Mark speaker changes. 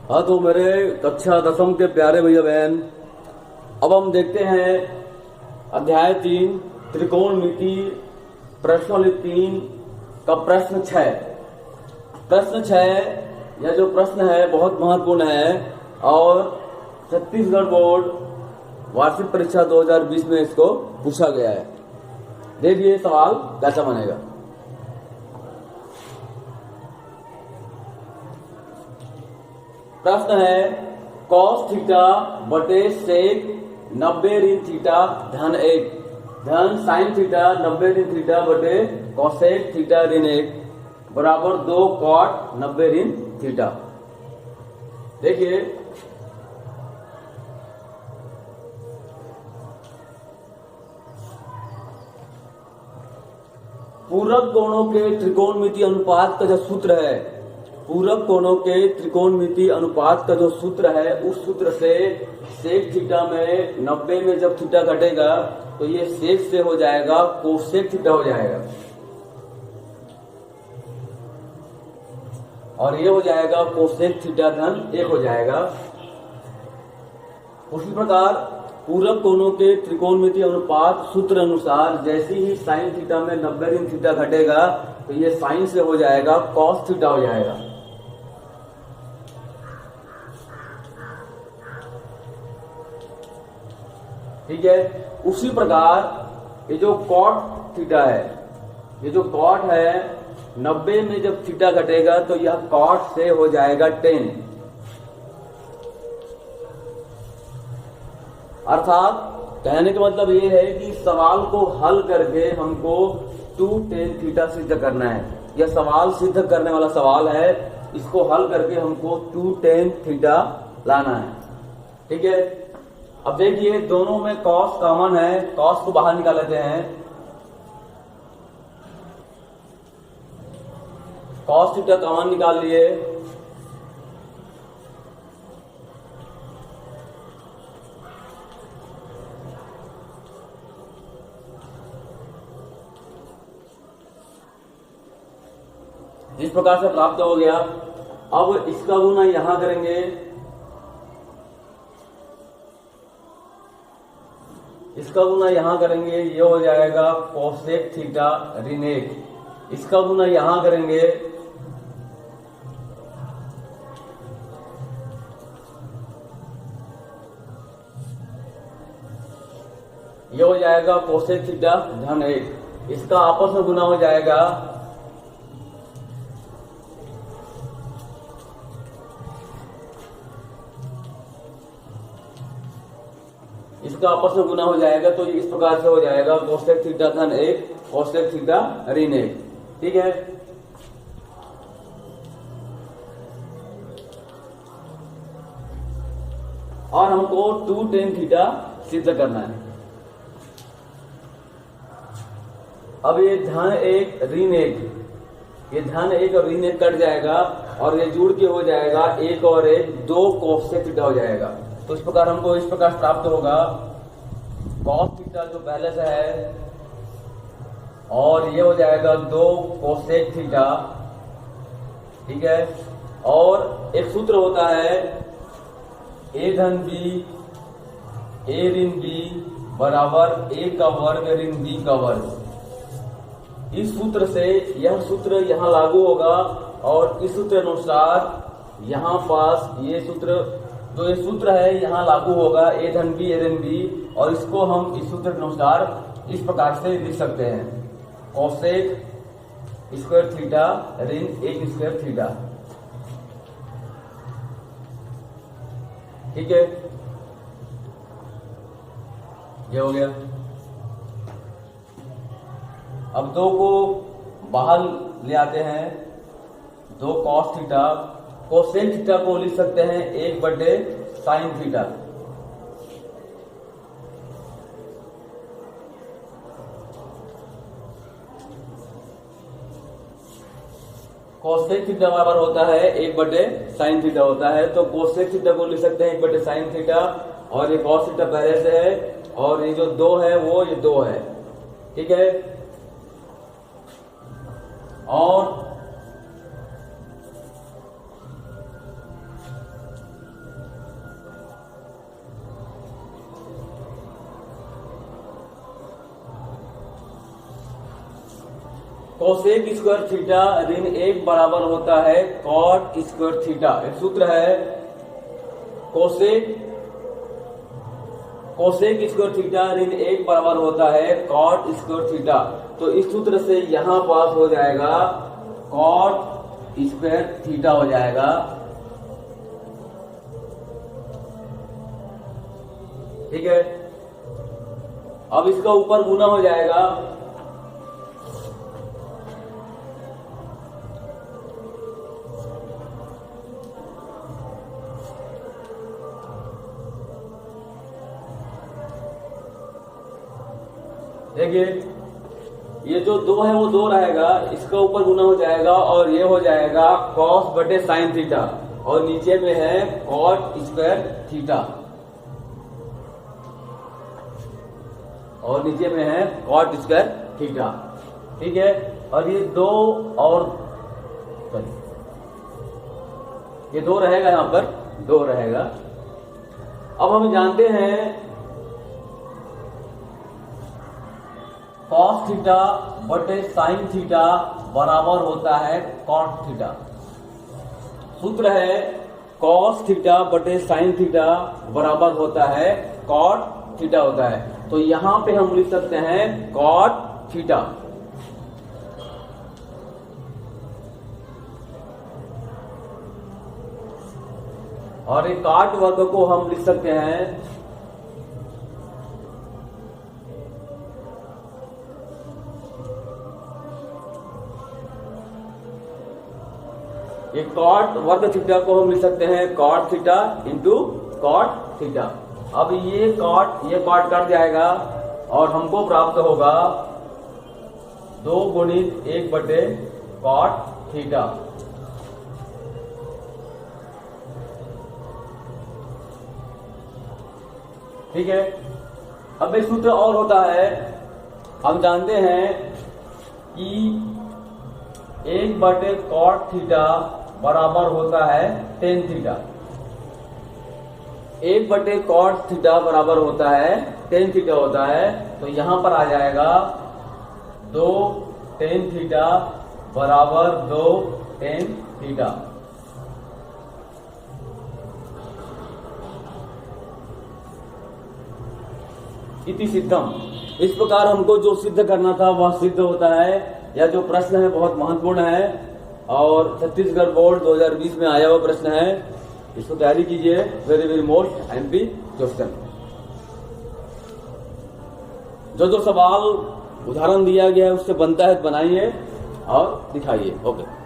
Speaker 1: हाँ, तो मेरे कक्षा दसम के प्यारे भैया बहन, अब हम देखते हैं अध्याय 3 त्रिकोणमिति प्रश्नावली 3 का प्रश्न 6। प्रश्न 6 यह जो प्रश्न है बहुत महत्वपूर्ण है और छत्तीसगढ़ बोर्ड वार्षिक परीक्षा 2020 में इसको पूछा गया है। देखिए सवाल कैसा बनेगा। प्रश्न है cos थीटा बटे सेक 90 ऋण थीटा धन 1 धन साइन थीटा 90 ऋण थीटा बटे कोसेक थीटा ऋण 1 बराबर 2 कॉट 90 ऋण थीटा। देखिए पूरक कोणों के त्रिकोणमिति अनुपात का जो सूत्र है, पूरक कोणों के त्रिकोणमिति अनुपात का जो सूत्र है, उस सूत्र से सेक थीटा में 90 में जब थीटा घटेगा तो ये सेक से हो जाएगा कोसेक थीटा हो जाएगा और ये हो जाएगा कोसेक थीटा धन 1 हो जाएगा। उसी प्रकार पूरक कोणों के त्रिकोणमिति अनुपात सूत्र अनुसार जैसे ही साइन थीटा में 90 ऋण थीटा घटेगा तो ये साइन से हो जाएगा कॉस थीटा हो जाएगा। ठीक है। उसी प्रकार ये जो कॉट थीटा है, ये जो कॉट है 90 में जब थीटा घटेगा तो यह कॉट से हो जाएगा 10। अर्थात कहने का मतलब ये है कि सवाल को हल करके हमको 2 tan थीटा सिद्ध करना है। यह सवाल सिद्ध करने वाला सवाल है, इसको हल करके हमको 2 tan थीटा लाना है। ठीक है। अब देखिए दोनों में कॉस कॉमन है, कॉस को बाहर निकाल लेते हैं। कॉस थीटा कॉमन निकाल लिए, इस प्रकार से प्राप्त हो गया। अब इसका गुना यहां करेंगे, इसका गुना यहां करेंगे, ये हो जाएगा कोसेक थीटा ऋण 1। इसका गुना यहां करेंगे, ये हो जाएगा कोसेक थीटा धन 1। इसका आपस में गुना हो जाएगा, इसका आपस में गुना हो जाएगा तो इस प्रकार से हो जाएगा कोसेक थीटा धन 1 कोसेक थीटा ऋण 1। ठीक है। और हमको 2 tan थीटा सिद्ध करना है। अब ये धन 1 ऋण 1, ये धन 1 और ऋण 1 कट जाएगा और ये जुड़ के हो जाएगा 1 और 1 2 कोसेक थीटा हो जाएगा। तो इस प्रकार हमको इस प्रकार प्राप्त होगा कॉस थीटा जो पहले से है और ये हो जाएगा 2 कोसेक थीटा। ठीक है। और एक सूत्र होता है a धन b a ऋण b बराबर a का वर्ग ऋण b का वर्ग। इस सूत्र से यह सूत्र यहां लागू होगा और इस सूत्र अनुसार यहां पास ये सूत्र जो ये सूत्र है यहां लागू होगा a धन b a ऋण b, और इसको हम इस सूत्र के अनुसार इस प्रकार से लिख सकते हैं कोसेक स्क्वायर थीटा ऋण 1 स्क्वायर थीटा। ठीक है, ये हो गया। अब 2 को बाहर ले आते हैं, 2 कॉस थीटा, कोसेक थीटा को लिख सकते हैं 1 बटे साइन थीटा। कोसेक थीटा बराबर होता है 1 बटे साइन थीटा होता है, तो कोसेक थीटा को लिख सकते हैं 1 बटे साइन थीटा, और ये कॉस थीटा पहले से है और ये जो 2 है वो ये 2 है। ठीक है। और कोसेक स्क्वायर थीटा ऋण 1 बराबर होता है कॉट स्क्वायर थीटा। एक सूत्र है कोसेक स्क्वायर थीटा ऋण 1 बराबर होता है कॉट स्क्वायर थीटा। तो इस सूत्र से यहां पास हो जाएगा कॉट स्क्वायर थीटा हो जाएगा। ठीक है, अब इसका ऊपर गुना हो जाएगा। देखिए ये जो 2 है वो 2 रहेगा, इसका ऊपर गुना हो जाएगा और ये हो जाएगा कॉस बटे साइन थीटा और नीचे में है कॉट स्क्वायर थीटा और नीचे में है कॉट स्क्वायर थीटा। ठीक है, और ये 2 और ये 2 रहेगा, यहां पर 2 रहेगा। अब हम जानते हैं कॉस थीटा बटे साइन थीटा बराबर होता है कॉट थीटा। सूत्र है कॉस थीटा बटे साइन थीटा बराबर होता है कॉट थीटा होता है। तो यहां पे हम लिख सकते हैं कॉट थीटा। और एक काट वर्ग को हम लिख सकते हैं एक कॉट वर्ग थीटा को हम लिख सकते हैं cot theta into cot theta. अब ये कॉट कट जाएगा और हमको प्राप्त होगा 2 गुणित 1 बटे कॉट थीटा। ठीक है, अब एक सूत्र और होता है, हम जानते हैं कि 1 बटे कॉट थीटा बराबर होता है टेन थीटा। 1 बटे कॉट थीटा बराबर होता है टेन थीटा होता है। तो यहां पर आ जाएगा 2 टेन थीटा बराबर 2 टेन थीटा। इति सिद्धम। इस प्रकार हमको जो सिद्ध करना था वह सिद्ध होता है। यह जो प्रश्न है बहुत महत्वपूर्ण है और छत्तीसगढ़ बोर्ड 2020 में आया हुआ प्रश्न है, इसको तैयारी कीजिए। Very very most MP question. जो सवाल उदाहरण दिया गया है उससे बनता है बनाइए और दिखाइए। ओके।